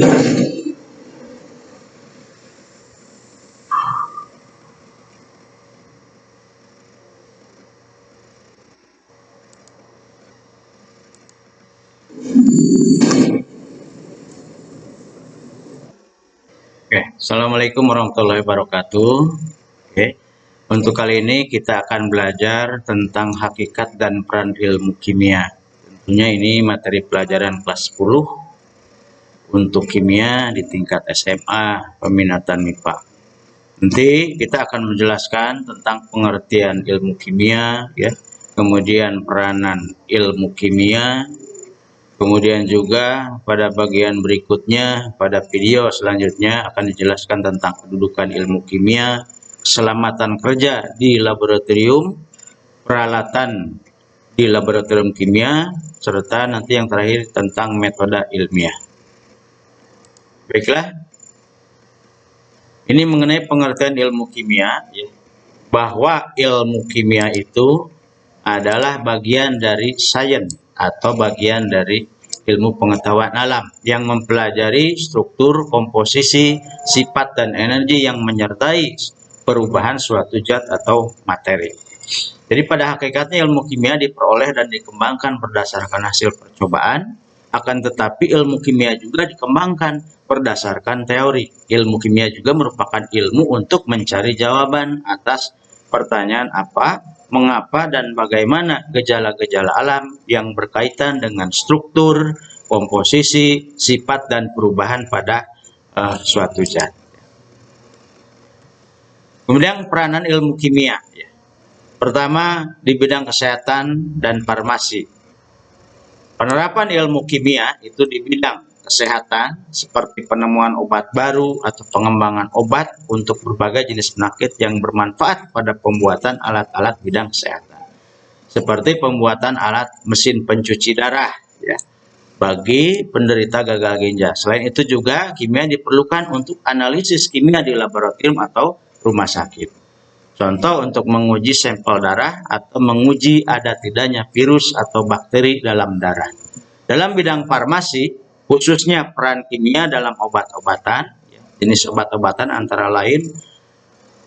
Oke, Assalamualaikum warahmatullahi wabarakatuh. Oke, untuk kali ini kita akan belajar tentang hakikat dan peran ilmu kimia. Tentunya ini materi pelajaran kelas 10 untuk kimia di tingkat SMA peminatan MIPA. Nanti kita akan menjelaskan tentang pengertian ilmu kimia, ya, kemudian peranan ilmu kimia. Kemudian juga pada bagian berikutnya, pada video selanjutnya akan dijelaskan tentang kedudukan ilmu kimia, keselamatan kerja di laboratorium, peralatan di laboratorium kimia, serta nanti yang terakhir tentang metode ilmiah. Baiklah, ini mengenai pengertian ilmu kimia, ya, bahwa ilmu kimia itu adalah bagian dari sains atau bagian dari ilmu pengetahuan alam yang mempelajari struktur, komposisi, sifat, dan energi yang menyertai perubahan suatu zat atau materi. Jadi pada hakikatnya ilmu kimia diperoleh dan dikembangkan berdasarkan hasil percobaan, akan tetapi ilmu kimia juga dikembangkan berdasarkan teori. Ilmu kimia juga merupakan ilmu untuk mencari jawaban atas pertanyaan apa, mengapa, dan bagaimana gejala-gejala alam yang berkaitan dengan struktur, komposisi, sifat, dan perubahan pada suatu zat. Kemudian peranan ilmu kimia. Pertama, di bidang kesehatan dan farmasi. Penerapan ilmu kimia itu di bidang kesehatan seperti penemuan obat baru atau pengembangan obat untuk berbagai jenis penyakit yang bermanfaat pada pembuatan alat-alat bidang kesehatan. Seperti pembuatan alat mesin pencuci darah, ya, bagi penderita gagal ginjal. Selain itu juga kimia diperlukan untuk analisis kimia di laboratorium atau rumah sakit. Contoh untuk menguji sampel darah atau menguji ada tidaknya virus atau bakteri dalam darah. Dalam bidang farmasi, khususnya peran kimia dalam obat-obatan, jenis obat-obatan antara lain,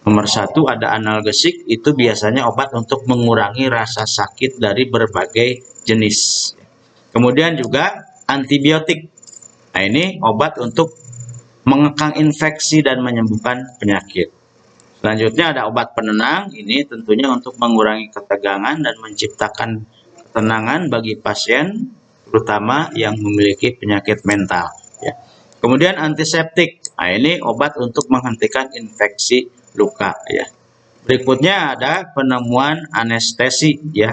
nomor 1 ada analgesik, itu biasanya obat untuk mengurangi rasa sakit dari berbagai jenis. Kemudian juga antibiotik. Nah, ini obat untuk mengekang infeksi dan menyembuhkan penyakit. Selanjutnya ada obat penenang, ini tentunya untuk mengurangi ketegangan dan menciptakan ketenangan bagi pasien, terutama yang memiliki penyakit mental. Ya. Kemudian antiseptik, nah ini obat untuk menghentikan infeksi luka. Ya. Berikutnya ada penemuan anestesi. Ya.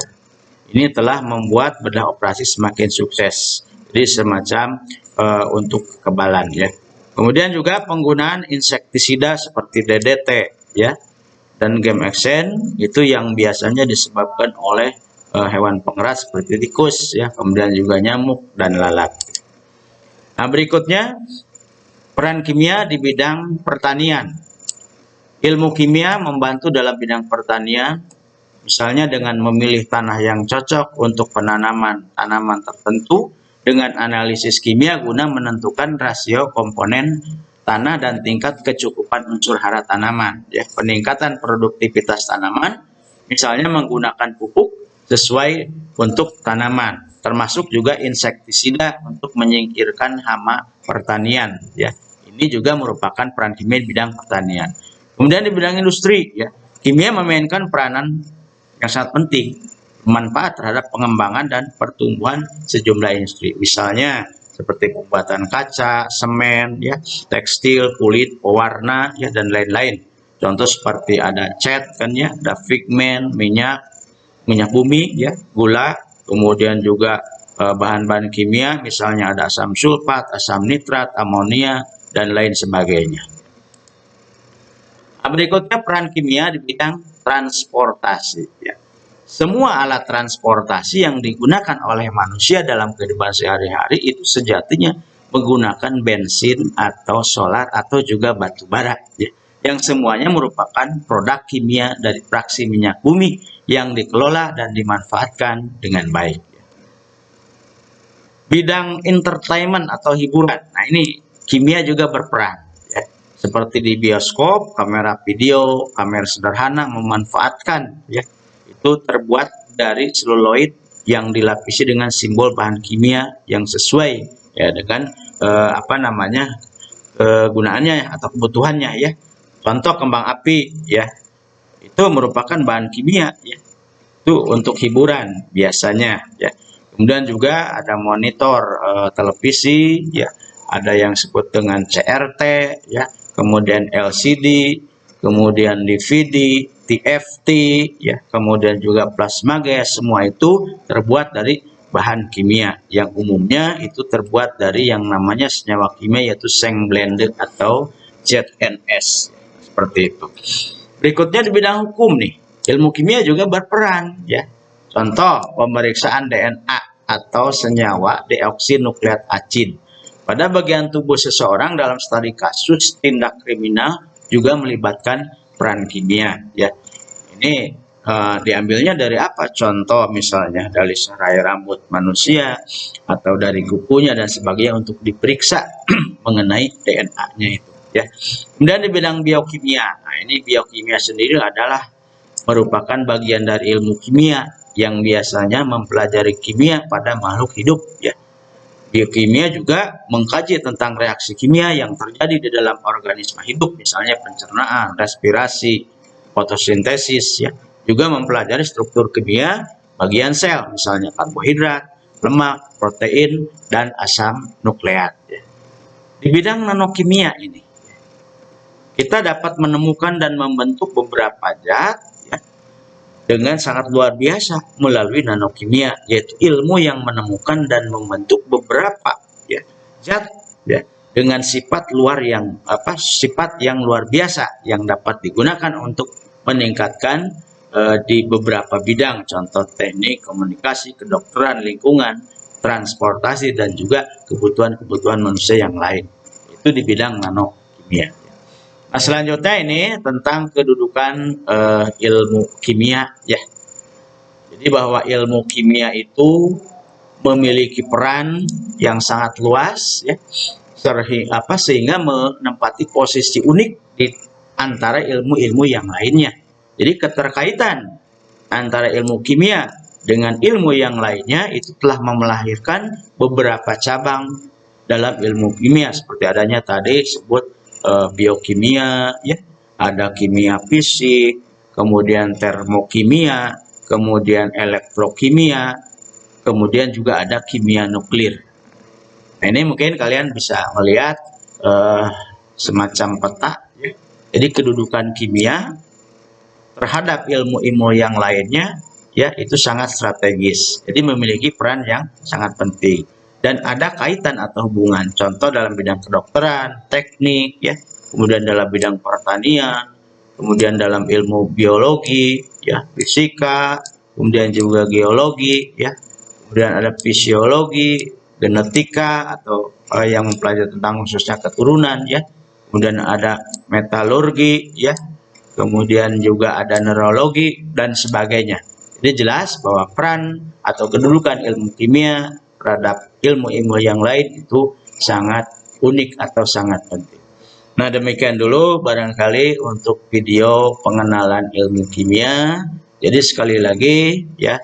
Ini telah membuat bedah operasi semakin sukses. Jadi semacam untuk kekebalan. Ya. Kemudian juga penggunaan insektisida seperti DDT, ya, dan game action itu yang biasanya disebabkan oleh hewan pengeras seperti tikus, ya, kemudian juga nyamuk dan lalat. Nah, berikutnya peran kimia di bidang pertanian. Ilmu kimia membantu dalam bidang pertanian, misalnya dengan memilih tanah yang cocok untuk penanaman tanaman tertentu dengan analisis kimia guna menentukan rasio komponen tanah dan tingkat kecukupan unsur hara tanaman. Ya, peningkatan produktivitas tanaman, misalnya menggunakan pupuk sesuai untuk tanaman, termasuk juga insektisida untuk menyingkirkan hama pertanian. Ya, ini juga merupakan peran kimia di bidang pertanian. Kemudian di bidang industri, ya, kimia memainkan peranan yang sangat penting, bermanfaat terhadap pengembangan dan pertumbuhan sejumlah industri. Misalnya seperti pembuatan kaca, semen, ya, tekstil, kulit, pewarna, ya, dan lain-lain. Contoh seperti ada cat, kan, ya, ada pigmen, minyak bumi, ya, gula, kemudian juga bahan-bahan kimia, misalnya ada asam sulfat, asam nitrat, amonia, dan lain sebagainya. Berikutnya peran kimia di bidang transportasi. Ya. Semua alat transportasi yang digunakan oleh manusia dalam kehidupan sehari-hari itu sejatinya menggunakan bensin atau solar atau juga batu bara, ya, yang semuanya merupakan produk kimia dari fraksi minyak bumi yang dikelola dan dimanfaatkan dengan baik. Bidang entertainment atau hiburan, nah ini kimia juga berperan. Ya. Seperti di bioskop, kamera video, kamera sederhana memanfaatkan ya itu terbuat dari seluloid yang dilapisi dengan simbol bahan kimia yang sesuai ya dengan kegunaannya atau kebutuhannya ya. Contoh kembang api ya, itu merupakan bahan kimia ya. Itu untuk hiburan biasanya ya. Kemudian juga ada monitor televisi ya, ada yang disebut dengan CRT ya, kemudian LCD, kemudian DVD, TFT ya, kemudian juga plasma gas, semua itu terbuat dari bahan kimia yang umumnya itu terbuat dari yang namanya senyawa kimia yaitu seng blended atau ZNS seperti itu. Berikutnya di bidang hukum nih, ilmu kimia juga berperan ya. Contoh pemeriksaan DNA atau senyawa deoksinukleat acid pada bagian tubuh seseorang dalam studi kasus tindak kriminal juga melibatkan peran kimia ya. Ini diambilnya dari apa? Contoh misalnya dari serai rambut manusia atau dari kukunya dan sebagainya untuk diperiksa mengenai DNA-nya itu ya. Kemudian di bidang biokimia, nah ini biokimia sendiri adalah merupakan bagian dari ilmu kimia yang biasanya mempelajari kimia pada makhluk hidup ya. Biokimia juga mengkaji tentang reaksi kimia yang terjadi di dalam organisme hidup, misalnya pencernaan, respirasi, fotosintesis ya. Juga mempelajari struktur kimia bagian sel, misalnya karbohidrat, lemak, protein, dan asam nukleat ya. Di bidang nanokimia ini kita dapat menemukan dan membentuk beberapa zat ya, dengan sangat luar biasa melalui nanokimia, yaitu ilmu yang menemukan dan membentuk beberapa ya, zat ya, dengan sifat yang luar biasa yang dapat digunakan untuk meningkatkan di beberapa bidang, contoh teknik, komunikasi, kedokteran, lingkungan, transportasi, dan juga kebutuhan manusia yang lain. Itu di bidang nanokimia. Nah, selanjutnya ini tentang kedudukan ilmu kimia ya. Jadi bahwa ilmu kimia itu memiliki peran yang sangat luas ya, sehingga menempati posisi unik di antara ilmu-ilmu yang lainnya. Jadi keterkaitan antara ilmu kimia dengan ilmu yang lainnya itu telah melahirkan beberapa cabang dalam ilmu kimia seperti adanya tadi disebut biokimia ya, ada kimia fisik, kemudian termokimia, kemudian elektrokimia, kemudian juga ada kimia nuklir. Nah, ini mungkin kalian bisa melihat semacam peta ya. Jadi kedudukan kimia terhadap ilmu-ilmu yang lainnya ya itu sangat strategis. Jadi memiliki peran yang sangat penting dan ada kaitan atau hubungan. Contoh dalam bidang kedokteran, teknik ya, kemudian dalam bidang pertanian, kemudian dalam ilmu biologi ya, fisika, kemudian juga geologi ya. Kemudian ada fisiologi, genetika atau yang mempelajari tentang khususnya keturunan ya. Kemudian ada metalurgi ya. Kemudian juga ada neurologi dan sebagainya. Jadi jelas bahwa peran atau kedudukan ilmu kimia terhadap ilmu-ilmu yang lain itu sangat unik atau sangat penting. Nah, demikian dulu barangkali untuk video pengenalan ilmu kimia. Jadi sekali lagi ya,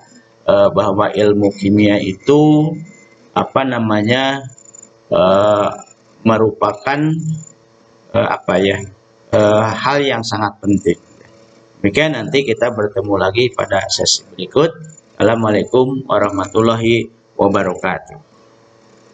bahwa ilmu kimia itu merupakan hal yang sangat penting. Demikian, nanti kita bertemu lagi pada sesi berikut. Assalamualaikum warahmatullahi wabarakatuh.